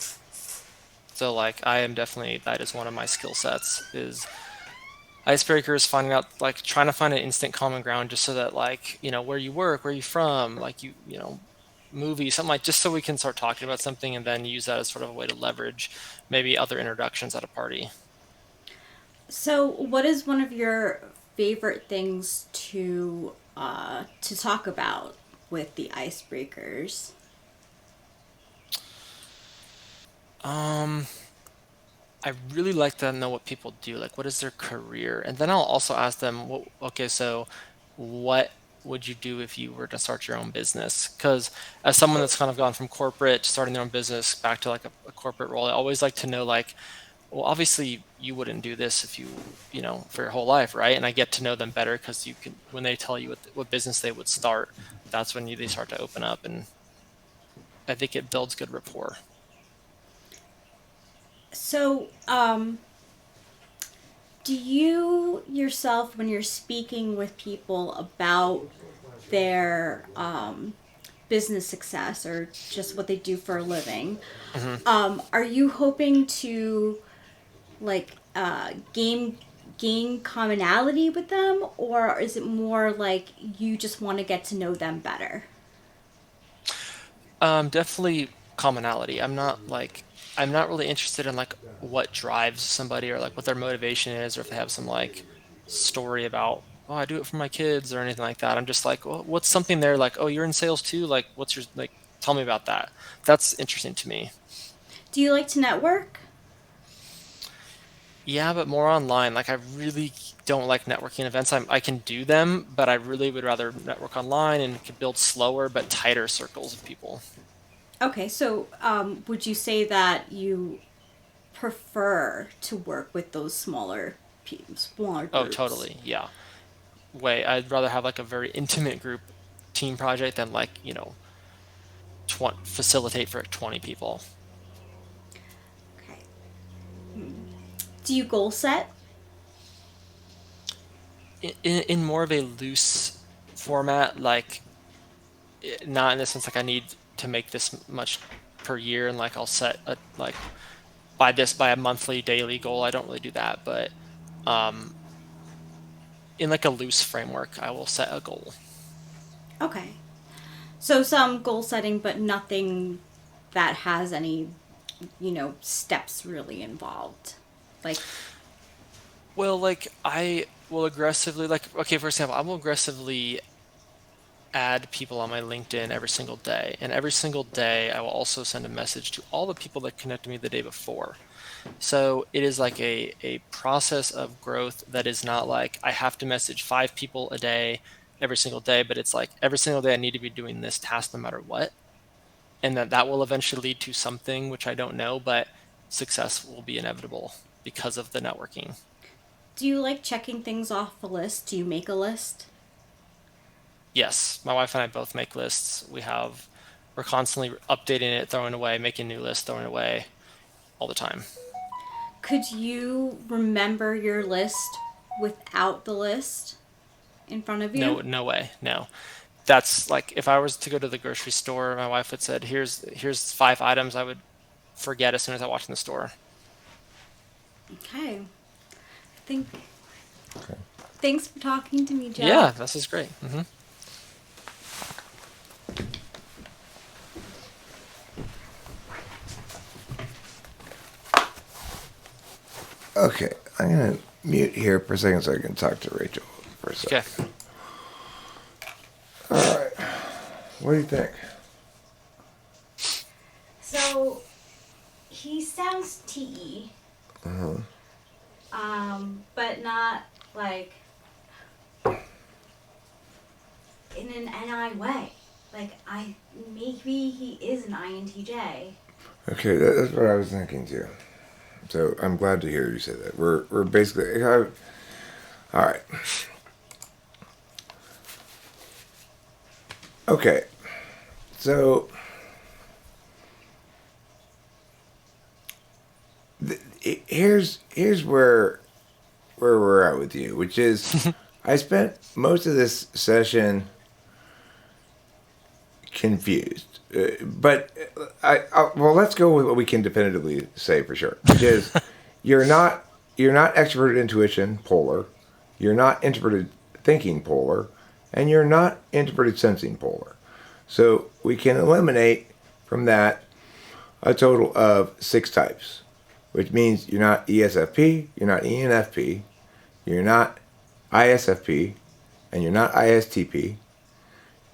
So like I am definitely that is one of my skill sets is icebreakers, finding out like trying to find an instant common ground just so that like, where you work, where you from, like movie, something like just so we can start talking about something and then use that as sort of a way to leverage maybe other introductions at a party. So, what is one of your favorite things to talk about with the icebreakers? Um I really like to know what people do, like what is their career? And then I'll also ask them, okay, so what would you do if you were to start your own business? Because as someone that's kind of gone from corporate to starting their own business back to like a corporate role, I always like to know like, well, obviously you wouldn't do this if for your whole life, right? And I get to know them better because you can, when they tell you what business they would start, that's when they start to open up. And I think it builds good rapport. So, do you yourself, when you're speaking with people about their business success or just what they do for a living, hmm are you hoping to like gain commonality with them, or is it more like you just want to get to know them better? Definitely commonality. I'm not really interested in like what drives somebody or like what their motivation is or if they have some like story about, oh, I do it for my kids or anything like that. I'm just like, well, what's something there like, oh, you're in sales too? Like, what's your like? Tell me about that. That's interesting to me. Do you like to network? Yeah, but more online. Like, I really don't like networking events. I can do them, but I really would rather network online and could build slower but tighter circles of people. Okay, so would you say that you prefer to work with those smaller Oh, groups? totally. Yeah. Way. I'd rather have like a very intimate group team project than like, facilitate for 20 people. Okay. Do you goal set? In more of a loose format, like not in the sense like I need to make this much per year and like I'll set a like by a monthly daily goal. I don't really do that, but um in like a loose framework, I will set a goal. Okay. So some goal setting, but nothing that has any, steps really involved. Like, Well, like I will aggressively like okay, for example, I will aggressively add people on my LinkedIn every single day. And every single day, I will also send a message to all the people that connected me the day before. So it is like a process of growth that is not like I have to message 5 people a day every single day, but it's like every single day I need to be doing this task no matter what. And that will eventually lead to something which I don't know, but success will be inevitable because of the networking. do you like checking things off a list? Do you make a list? Yes, my wife and I both make lists. We're constantly updating it, throwing away, making new lists, throwing away all the time. Could you remember your list without the list in front of No, you? no way. No. That's like if I was to go to the grocery store, my wife would said, "Here's 5 items I would forget as soon as I walked in the store." Okay. I think okay. Thanks for talking to me, Joe. Yeah, this is great. Mm-hmm. Okay, I'm going to mute here for a second so I can talk to Rachel for a second. Okay. All right. What do you think? So, he sounds TE. But not like in an NI way. Like maybe he is an INTJ. Okay, that's what I was thinking too. So I'm glad to hear you say that. We're basically all right. Okay, so here's where we're at with you, which is I spent most of this session confused, but well, let's go with what we can definitively say for sure, which is you're not extroverted intuition polar, you're not introverted thinking polar, and you're not introverted sensing polar. So we can eliminate from that a total of 6 types, which means you're not ESFP, you're not ENFP, you're not ISFP, and you're not ISTP,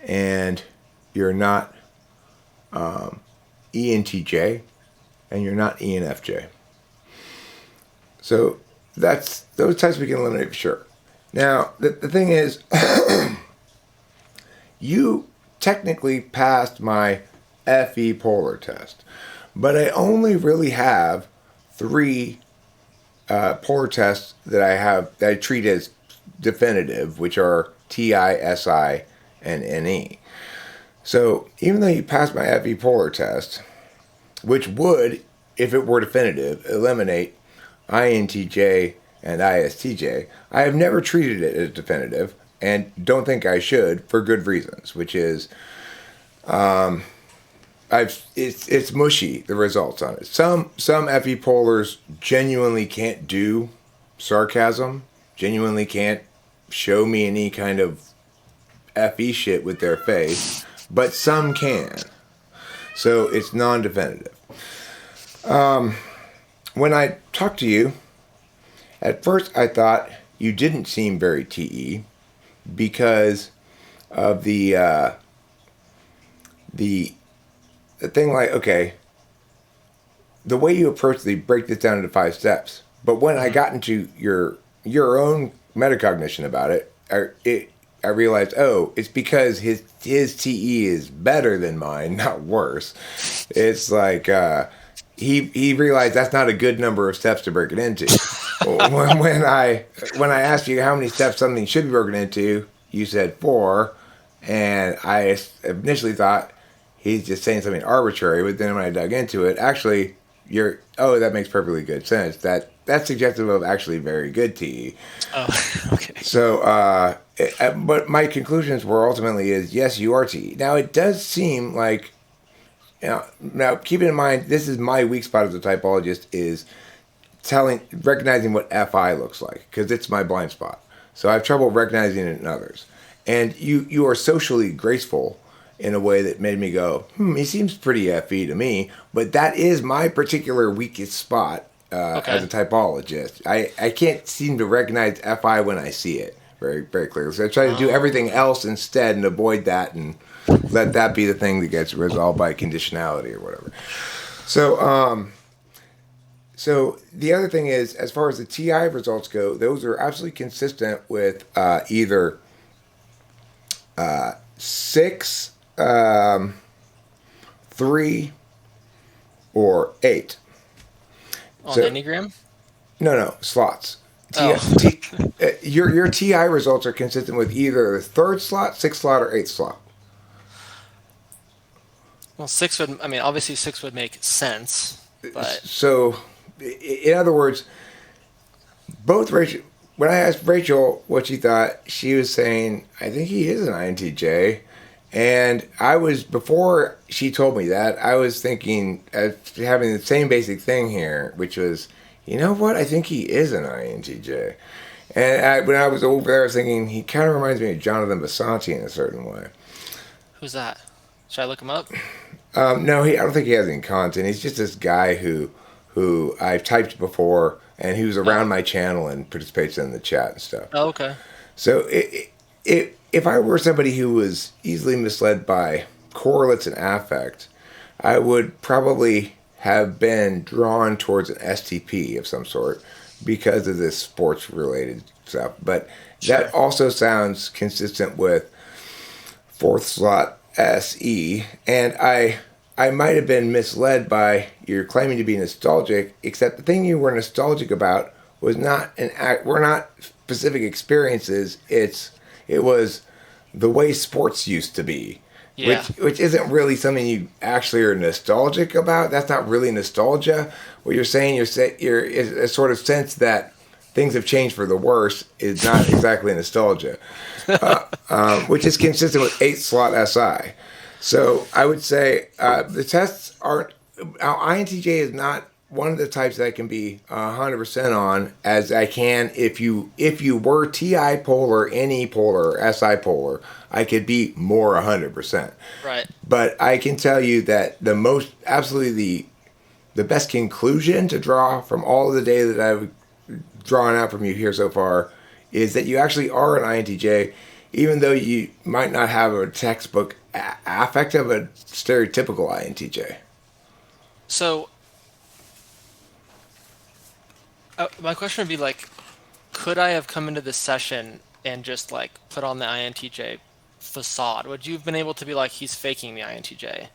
and you're not ENTJ, and you're not ENFJ. So that's those types we can eliminate for sure. Now, the thing is, you technically passed my FE polar test, but I only really have 3 polar tests that I treat as definitive, which are TI, SI, and NE. So even though you passed my FE polar test, which would, if it were definitive, eliminate INTJ and ISTJ, I have never treated it as definitive and don't think I should for good reasons, which is it's mushy, the results on it. Some FE polars genuinely can't do sarcasm, genuinely can't show me any kind of FE shit with their face, but some can. So it's non-definitive. When I talked to you, at first I thought you didn't seem very TE because of the thing, like, okay, the way you break this down into 5 steps. But when I got into your own metacognition about it, I realized, oh, it's because his TE is better than mine, not worse. It's like he realized that's not a good number of steps to break it into. when I asked you how many steps something should be broken into, you said 4, and I initially thought he's just saying something arbitrary. But then when I dug into it, actually, that makes perfectly good sense. That's suggestive of actually very good TE. Oh, okay. So, but my conclusions were ultimately is yes, you are TE. Now it does seem like, now keeping in mind this is my weak spot as a typologist, is recognizing what FI looks like, because it's my blind spot. So I have trouble recognizing it in others. And you are socially graceful in a way that made me go, he seems pretty FE to me. But that is my particular weakest spot as a typologist. I can't seem to recognize FI when I see it very, very clearly. So I try to do everything else instead and avoid that and let that be the thing that gets resolved by conditionality or whatever. So, so the other thing is, as far as the TI results go, those are absolutely consistent with either 6, 3, or 8. On Enneagram? No, slots. Your TI results are consistent with either the 3rd slot, 6th slot, or 8th slot. Well, 6 would, obviously 6 would make sense, but... So, in other words, both Rachel... When I asked Rachel what she thought, she was saying, I think he is an INTJ. And before she told me that, I was thinking, having the same basic thing here, which was, you know what? I think he is an INTJ. And when I was over there, I was thinking he kind of reminds me of Jonathan Basanti in a certain way. Who's that? Should I look him up? No, I don't think he has any content. He's just this guy who I've typed before, and he was around Oh. my channel and participates in the chat and stuff. Oh, okay. So if I were somebody who was easily misled by correlates and affect, I would probably have been drawn towards an STP of some sort because of this sports related stuff. But Sure. that also sounds consistent with fourth slot SE, and I might have been misled by your claiming to be nostalgic, except the thing you were nostalgic about was not an act. Were not specific experiences. It was the way sports used to be, Yeah. which isn't really something you actually are nostalgic about. That's not really nostalgia. What you're saying, you're is a sort of sense that things have changed for the worse is not exactly nostalgia, which is consistent with 8 slot SI. So I would say the tests aren't. INTJ is not one of the types that I can be 100% on as I can if you were TI polar, NE polar, or SI polar, I could be more 100%. Right. But I can tell you that the best conclusion to draw from all of the data that I've drawn out from you here so far is that you actually are an INTJ, even though you might not have a textbook affect of a stereotypical INTJ. So, my question would be like, could I have come into this session and just like put on the INTJ facade? Would you have been able to be like, he's faking the INTJ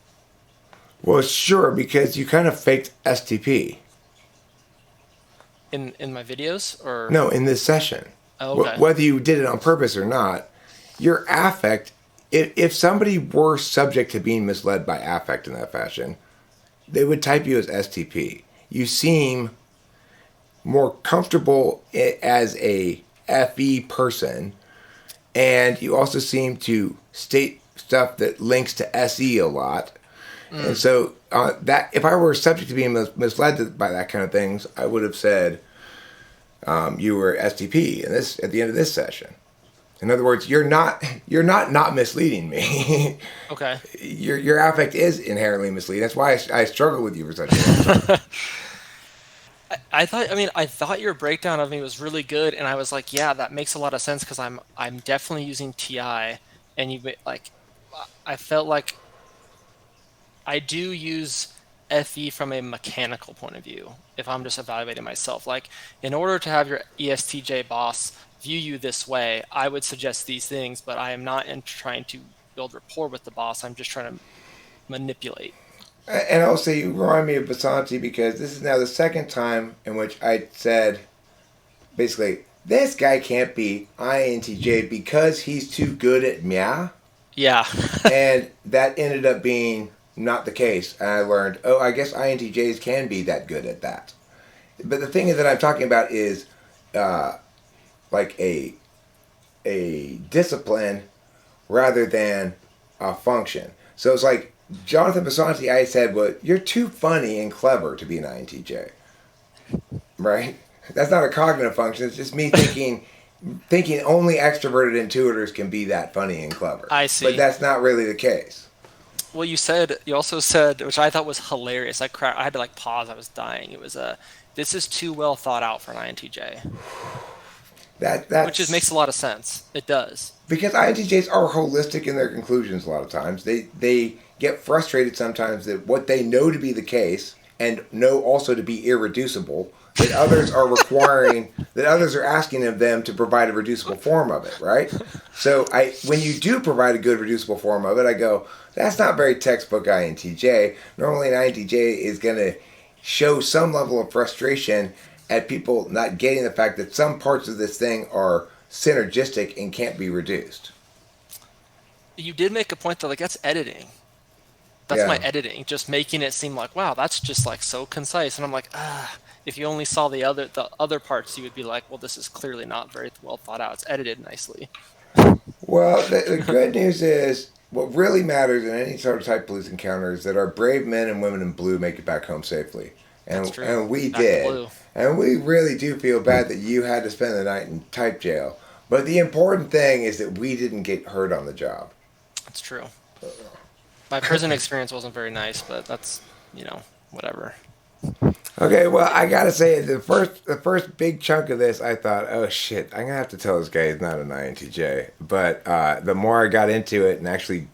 Well, sure, because you kind of faked STP. in my videos, or No, in this session. oh, okay, Whether you did it on purpose or not, your affect, if somebody were subject to being misled by affect in that fashion, they would type you as STP. You seem more comfortable as a FE person, and you also seem to state stuff that links to SE a lot. And so that if I were subject to being misled by that kind of things, I would have said you were STP in this at the end of this session. In other words, you're not misleading me. okay. Your affect is inherently misleading. That's why I struggled with you for such a long time. I thought your breakdown of me was really good, and I was like, yeah, that makes a lot of sense because I'm definitely using TI, and like, I felt like I do use FE from a mechanical point of view. If I'm just evaluating myself, like in order to have your ESTJ boss view you this way, I would suggest these things, but I am not trying to build rapport with the boss. I'm just trying to manipulate. And also, you remind me of Basanti because this is now the second time in which I said, basically, this guy can't be INTJ because he's too good at meow. Yeah. And that ended up being not the case. And I learned, oh, I guess INTJs can be that good at that. But the thing is that I'm talking about is like a discipline rather than a function. So it's like Jonathan Basanti, I said, well, you're too funny and clever to be an INTJ. Right? That's not a cognitive function. It's just me thinking only extroverted intuitors can be that funny and clever. I see. But that's not really the case. Well, you also said, which I thought was hilarious. I had to like pause. I was dying. It was this is too well thought out for an INTJ, which just makes a lot of sense. It does. Because INTJs are holistic in their conclusions a lot of times. They get frustrated sometimes that what they know to be the case and know also to be irreducible, that others are requiring, that others are asking of them to provide a reducible form of it, right? So when you do provide a good reducible form of it, I go, that's not very textbook INTJ. Normally an INTJ is going to show some level of frustration at people not getting the fact that some parts of this thing are synergistic and can't be reduced. You did make a point though, like that's editing. That's my editing, just making it seem like, wow, that's just like so concise. And I'm like, if you only saw the other parts, you would be like, well, this is clearly not very well thought out. It's edited nicely. Well, the good news is what really matters in any sort of type police encounter is that our brave men and women in blue make it back home safely. That's true. And we Back to did. blue. And we really do feel bad that you had to spend the night in type jail. But the important thing is that we didn't get hurt on the job. That's true. My prison experience wasn't very nice, but that's, whatever. Okay, well, I gotta say, the first big chunk of this, I thought, oh shit, I'm gonna have to tell this guy he's not an INTJ. But the more I got into it and actually,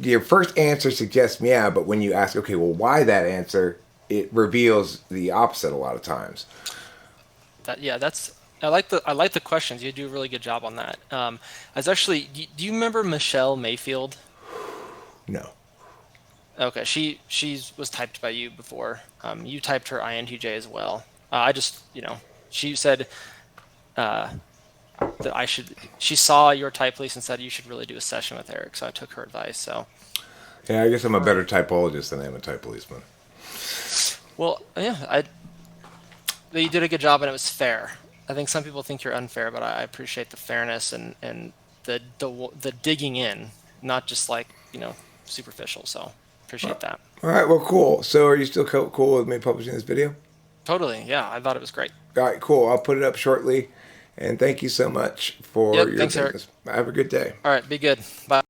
your first answer suggests yeah, but when you ask, okay, well, why that answer, it reveals the opposite a lot of times. I like the questions. You do a really good job on that. I was actually. Do you remember Michelle Mayfield? No. Okay, she was typed by you before. You typed her INTJ as well. She said that I should. She saw your type list and said you should really do a session with Eric. So I took her advice. So Yeah, I guess I'm a better typologist than I am a type policeman. well, yeah, you did a good job and it was fair. I think some people think you're unfair, but I appreciate the fairness and the digging in, not just superficial. So appreciate that. All right, well, cool. So are you still cool with me publishing this video? Totally, yeah. I thought it was great. All right, cool. I'll put it up shortly. And thank you so much for your Thanks, Eric. business. Have a good day. All right, be good. Bye.